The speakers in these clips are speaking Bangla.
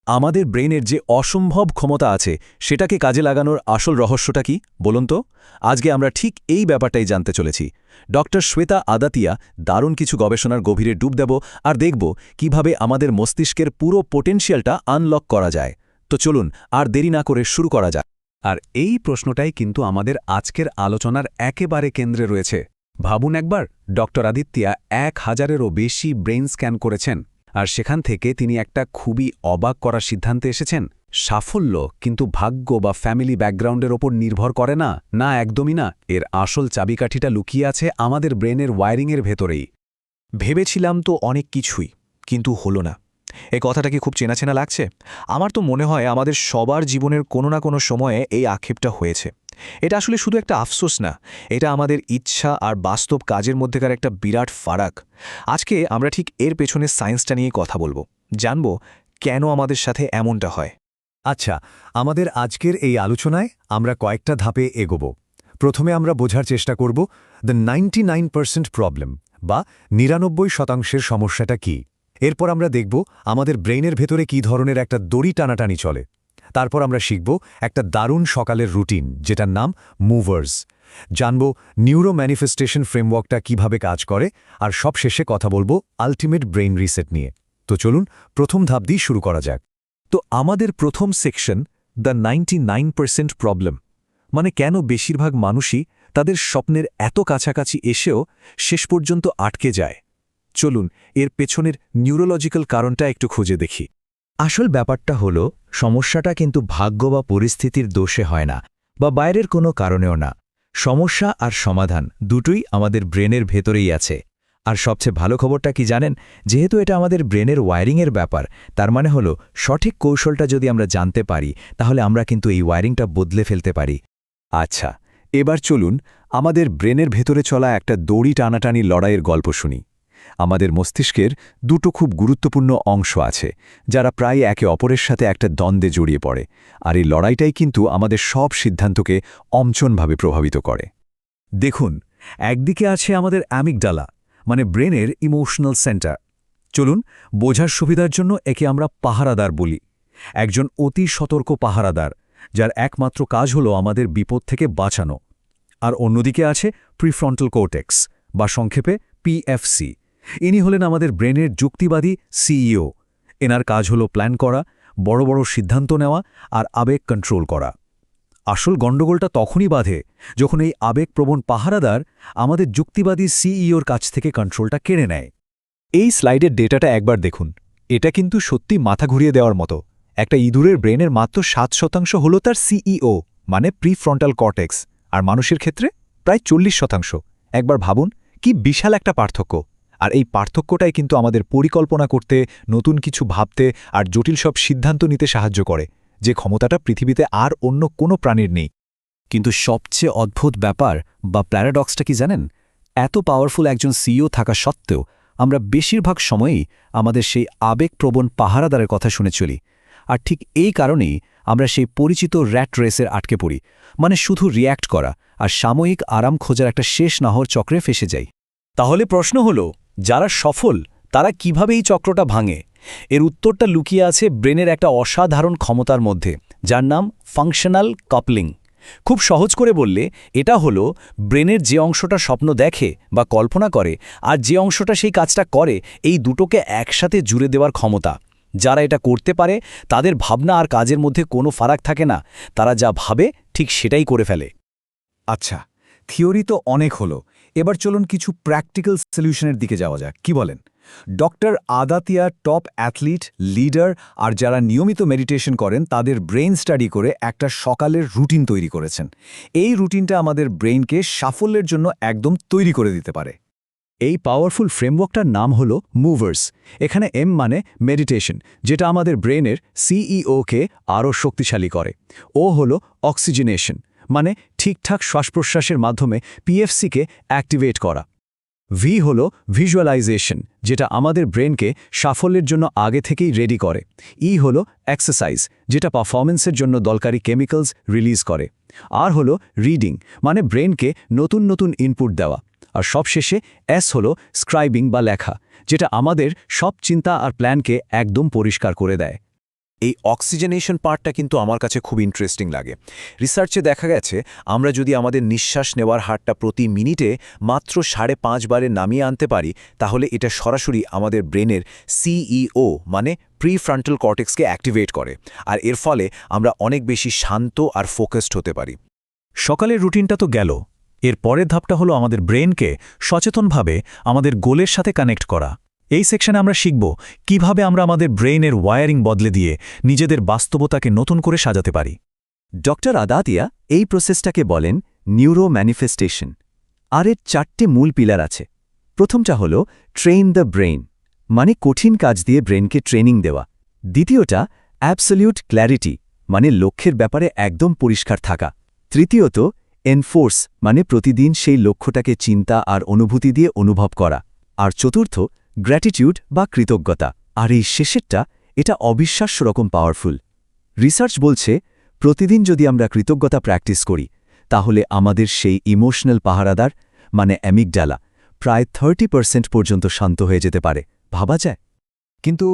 আমাদের ব্রেনের যে অসম্ভব ক্ষমতা আছে সেটাকে কাজে লাগানোর আসল রহস্যটা কি বলুন তো? আজকে আমরা ঠিক এই ব্যাপারটাই জানতে চলেছি। ডক্টর শ্বেতা আদাতিয়া দারুণ কিছু গবেষণার গভীরে ডুব দেব আর দেখব কিভাবে আমাদের মস্তিষ্কের পুরো পোটেনশিয়ালটা আনলক করা যায়। তো চলুন আর দেরি না করে শুরু করা যাক। আর এই প্রশ্নটাই কিন্তু আমাদের আজকের আলোচনার একেবারে কেন্দ্রে রয়েছে। ভাবুন একবার, ডক্টর আদিত্যা 1000-এরও বেশি ব্রেইন স্ক্যান করেছেন, আর সেখান থেকে তিনি একটা খুবই অবাক করার সিদ্ধান্তে এসেছেন। সাফল্য কিন্তু ভাগ্য বা ফ্যামিলি ব্যাকগ্রাউন্ডের ওপর নির্ভর করে না, না একদমই না। এর আসল চাবিকাঠিটা লুকিয়ে আছে আমাদের ব্রেনের ওয়্যারিংয়ের ভেতরেই। ভেবেছিলাম তো অনেক কিছুই, কিন্তু হলো না। এই কথাটা কি খুব চেনা চেনা লাগছে? আমার তো মনে হয় আমাদের সবার জীবনের কোনো না কোনো সময়ে এই আক্ষেপটা হয়েছে। এটা আসলে শুধু একটা আফসোস না, এটা আমাদের ইচ্ছা আর বাস্তব কাজের মধ্যেকার একটা বিরাট ফারাক। আজকে আমরা ঠিক এর পেছনে সায়েন্সটা নিয়ে কথা বলবো, জানব কেন আমাদের সাথে এমনটা হয়। আচ্ছা, আমাদের আজকের এই আলোচনায় আমরা কয়েকটা ধাপে এগোব। প্রথমে আমরা বোঝার চেষ্টা করব দ্য 99% প্রবলেম বা 99% সমস্যাটা কি। এরপর আমরা দেখব আমাদের ব্রেইনের ভেতরে কী ধরনের একটা দড়ি টানাটানি চলে। তারপর আমরা শিখব একটা দারুণ সকালের রুটিন, যেটার নাম মুভার্স। জানব নিউরো ম্যানিফেস্টেশন ফ্রেমওয়ার্কটা কিভাবে কাজ করে, আর সবশেষে কথা বলবো আলটিমেট ব্রেইন রিসেট নিয়ে। তো চলুন প্রথম ধাপ দিয়ে শুরু করা যাক। তো আমাদের প্রথম সেকশন, দ্য 99% প্রবলেম, মানে কেন বেশিরভাগ মানুষই তাদের স্বপ্নের এত কাছাকাছি এসেও শেষ পর্যন্ত আটকে যায়। চলুন এর পেছনের নিউরোলজিক্যাল কারণটা একটু খুঁজে দেখি। আসল ব্যাপারটা হলো, সমস্যাটা কিন্তু ভাগ্য বা পরিস্থিতির দোষে হয় না, বা বাইরের কোনো কারণেও না। সমস্যা আর সমাধান দুটোই আমাদের ব্রেনের ভেতরেই আছে। আর সবচেয়ে ভালো খবরটা কি জানেন? যেহেতু এটা আমাদের ব্রেনের ওয়্যারিংয়ের ব্যাপার, তার মানে হলো সঠিক কৌশলটা যদি আমরা জানতে পারি, তাহলে আমরা কিন্তু এই ওয়্যারিংটা বদলে ফেলতে পারি। আচ্ছা, এবার চলুন আমাদের ব্রেনের ভেতরে চলা একটা দড়ি টানাটানি লড়াইয়ের গল্প শুনি। আমাদের মস্তিষ্কের দুটো খুব গুরুত্বপূর্ণ অংশ আছে, যারা প্রায় একে অপরের সাথে একটা দ্বন্দ্বে জড়িয়ে পড়ে, আর এই লড়াইটাই কিন্তু আমাদের সব সিদ্ধান্তকে অমচনভাবে প্রভাবিত করে। দেখুন, একদিকে আছে আমাদের অ্যামিগডালা, মানে ব্রেনের ইমোশনাল সেন্টার। চলুন বোঝার সুবিধার জন্য একে আমরা পাহারাদার বলি। একজন অতি সতর্ক পাহারাদার, যার একমাত্র কাজ হলো আমাদের বিপদ থেকে বাঁচানো। আর অন্যদিকে আছে প্রিফ্রন্টাল কর্টেক্স, বা সংক্ষেপে পিএফসি। ইনি হলেন আমাদের ব্রেনের যুক্তিবাদী সিইও। এনার কাজ হলো প্ল্যান করা, বড় বড় সিদ্ধান্ত নেওয়া আর আবেগ কন্ট্রোল করা। আসল গণ্ডগোলটা তখনই বাধে যখন এই আবেগপ্রবণ পাহারাদার আমাদের যুক্তিবাদী সিইওর কাছ থেকে কন্ট্রোলটা কেড়ে নেয়। এই স্লাইডের ডেটাটা একবার দেখুন। এটা কিন্তু সত্যি মাথা ঘুরিয়ে দেওয়ার মতো। একটা ইঁদুরের ব্রেনের মাত্র 7% হলো তার সিইও, মানে প্রিফ্রন্টাল কর্টেক্স, আর মানুষের ক্ষেত্রে প্রায় 40%। একবার ভাবুন, কি বিশাল একটা পার্থক্য। আর এই পার্থক্যটাই কিন্তু আমাদের পরিকল্পনা করতে, নতুন কিছু ভাবতে আর জটিল সব সিদ্ধান্ত নিতে সাহায্য করে, যে ক্ষমতাটা পৃথিবীতে আর অন্য কোনো প্রাণীর নেই। কিন্তু সবচেয়ে অদ্ভুত ব্যাপার বা প্যারাডক্সটা কি জানেন? এত পাওয়ারফুল একজন সিইও থাকা সত্ত্বেও আমরা বেশিরভাগ সময়ই আমাদের সেই আবেগপ্রবণ পাহারাদারের কথা শুনে চলি। আর ঠিক এই কারণেই আমরা সেই পরিচিত র্যাট রেসের আটকে পড়ি, মানে শুধু রিয়্যাক্ট করা আর সাময়িক আরাম খোঁজার একটা শেষ নাহর চক্রে ফেসে যাই। তাহলে প্রশ্ন হলো, যারা সফল তারা কিভাবে এই চক্রটা ভাঙে? এর উত্তরটা লুকিয়ে আছে ব্রেনের একটা অসাধারণ ক্ষমতার মধ্যে, যার নাম ফাংশনাল কাপলিং। খুব সহজ করে বললে এটা হলো ব্রেনের যে অংশটা স্বপ্ন দেখে বা কল্পনা করে, আর যে অংশটা সেই কাজটা করে, এই দুটোকে একসাথে জুড়ে দেওয়ার ক্ষমতা। যারা এটা করতে পারে তাদের ভাবনা আর কাজের মধ্যে কোনো ফারাক থাকে না, তারা যা ভাবে ঠিক সেটাই করে ফেলে। আচ্ছা, থিওরি তো অনেক হলো, এবার চলুন কিছু প্র্যাকটিক্যাল সলিউশনের দিকে যাওয়া যাক। কি বলেন? ডক্টর আদাতিয়া টপ অ্যাথলিট, লিডার আর যারা নিয়মিত মেডিটেশন করেন তাদের ব্রেইন স্টাডি করে একটা সকালের রুটিন তৈরি করেছেন। এই রুটিনটা আমাদের ব্রেইনকে সাফল্যের জন্য একদম তৈরি করে দিতে পারে। এই পাওয়ারফুল ফ্রেমওয়ার্কটার নাম হলো মুভার্স। এখানে এম মানে মেডিটেশন, যেটা আমাদের ব্রেনের সিইওকে আরও শক্তিশালী করে। ও হলো অক্সিজেনেশন, মানে ঠিকঠাক শ্বাস-প্রশ্বাসের মাধ্যমে পিএফসিকে অ্যাক্টিভেট করা। ভি হলো ভিজুয়ালাইজেশন, যেটা আমাদের ব্রেনকে সাফল্যের জন্য আগে থেকেই রেডি করে। ই হলো এক্সারসাইজ, যেটা পারফরমেন্সের জন্য দরকারি কেমিক্যালস রিলিজ করে। আর হলো রিডিং, মানে ব্রেনকে নতুন নতুন ইনপুট দেওয়া। আর সবশেষে এস হলো স্ক্রাইবিং বা লেখা, যেটা আমাদের সব চিন্তা আর প্ল্যানকে একদম পরিষ্কার করে দেয়। এই অক্সিজেনেশন পার্টটা কিন্তু আমার কাছে খুব ইন্টারেস্টিং লাগে। রিসার্চে দেখা গেছে আমরা যদি আমাদের নিঃশ্বাস নেওয়ার হারটা প্রতি মিনিটে মাত্র 5.5 বারে নামিয়ে আনতে পারি, তাহলে এটা সরাসরি আমাদের ব্রেনের সিইও মানে প্রিফ্রন্টাল কর্টেক্সকে অ্যাক্টিভেট করে, আর এর ফলে আমরা অনেক বেশি শান্ত আর ফোকাসড হতে পারি। সকালের রুটিনটা তো গেল, এর পরের ধাপটা হলো আমাদের ব্রেনকে সচেতনভাবে আমাদের গোলের সাথে কানেক্ট করা। এই সেকশনে আমরা শিখব কিভাবে আমরা আমাদের ব্রেইনের ওয়্যারিং বদলে দিয়ে নিজেদের বাস্তবতাকে নতুন করে সাজাতে পারি। ডক্টর আদাতিয়া এই প্রসেসটাকে বলেন নিউরো ম্যানিফেস্টেশন, আর এর 4টে মূল পিলার আছে। প্রথমটা হলো ট্রেন দ্য ব্রেইন, মানে কঠিন কাজ দিয়ে ব্রেনকে ট্রেনিং দেওয়া। দ্বিতীয়টা অ্যাবসলিউট ক্ল্যারিটি, মানে লক্ষ্যের ব্যাপারে একদম পরিষ্কার থাকা। তৃতীয়ত এনফোর্স, মানে প্রতিদিন সেই লক্ষ্যটাকে চিন্তা আর অনুভূতি দিয়ে অনুভব করা। আর চতুর্থ গ্র্যাটিটিউড বা কৃতজ্ঞতা। আর এই শেষেরটা, এটা অবিশ্বাস্য রকম পাওয়ারফুল। রিসার্চ বলছে প্রতিদিন যদি আমরা কৃতজ্ঞতা প্র্যাকটিস করি, তাহলে আমাদের সেই ইমোশনাল পাহারাদার মানে অ্যামিগডালা প্রায় 30% পর্যন্ত শান্ত হয়ে যেতে পারে। ভাবা যায়? কিন্তু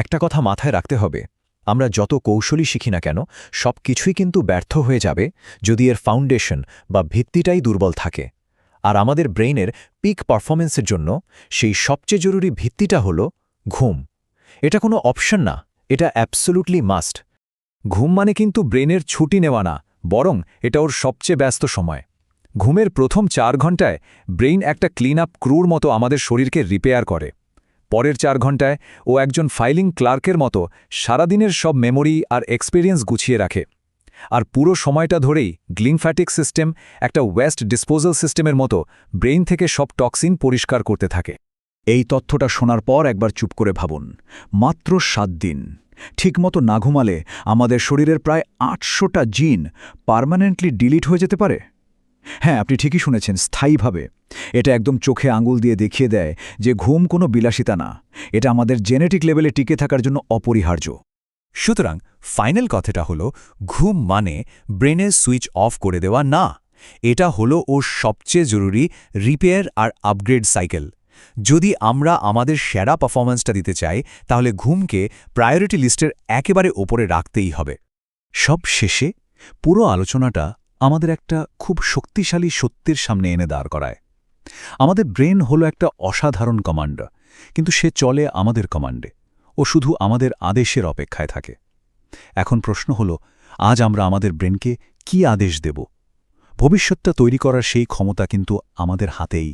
একটা কথা মাথায় রাখতে হবে, আমরা যত কৌশলই শিখি না কেন, সব কিছুই কিন্তু ব্যর্থ হয়ে যাবে যদি এর ফাউন্ডেশন বা ভিত্তিটাই দুর্বল থাকে। আর আমাদের ব্রেইনের পিক পারফরমেন্সের জন্য সেই সবচেয়ে জরুরি ভিত্তিটা হলো ঘুম। এটা কোনো অপশন না, এটা অ্যাবসোলুটলি মাস্ট। ঘুম মানে কিন্তু ব্রেনের ছুটি নেওয়া না, বরং এটা ওর সবচেয়ে ব্যস্ত সময়। ঘুমের প্রথম 4 ঘণ্টায় ব্রেইন একটা ক্লিন আপ ক্রুর মতো আমাদের শরীরকে রিপেয়ার করে। পরের 4 ঘণ্টায় ও একজন ফাইলিং ক্লার্কের মতো সারাদিনের সব মেমোরি আর এক্সপেরিয়েন্স গুছিয়ে রাখে। আর পুরো সময়টা ধরেই গ্লিমফ্যাটিক সিস্টেম একটা ওয়েস্ট ডিসপোজাল সিস্টেমের মতো ব্রেইন থেকে সব টক্সিন পরিষ্কার করতে থাকে। এই তথ্যটা শোনার পর একবার চুপ করে ভাবুন, মাত্র 7 দিন ঠিকমতো না ঘুমালে আমাদের শরীরের প্রায় 800টা জিন পার্মানেন্টলি ডিলিট হয়ে যেতে পারে। হ্যাঁ, আপনি ঠিকই শুনেছেন, স্থায়ীভাবে। এটা একদম চোখে আঙুল দিয়ে দেখিয়ে দেয় যে ঘুম কোনো বিলাসিতা না, এটা আমাদের জেনেটিক লেভেলে টিকে থাকার জন্য অপরিহার্য। সুতরাং ফাইনাল কথাটা হলো, ঘুম মানে ব্রেনের সুইচ অফ করে দেওয়া না, এটা হলো ওর সবচেয়ে জরুরি রিপেয়ার আর আপগ্রেড সাইকেল। যদি আমরা আমাদের সেরা পারফরম্যান্সটা দিতে চাই, তাহলে ঘুমকে প্রায়োরিটি লিস্টের একেবারে ওপরে রাখতেই হবে। সব শেষে পুরো আলোচনাটা আমাদের একটা খুব শক্তিশালী সত্যের সামনে এনে দাঁড় করায়। আমাদের ব্রেন হলো একটা অসাধারণ কমান্ডার, কিন্তু সে চলে আমাদের কমান্ডে, ও শুধু আমাদের আদেশের অপেক্ষায় থাকে। এখন প্রশ্ন হলো, আজ আমরা আমাদের ব্রেনকে কি আদেশ দেব? ভবিষ্যৎটা তৈরি করার সেই ক্ষমতা কিন্তু আমাদের হাতেই।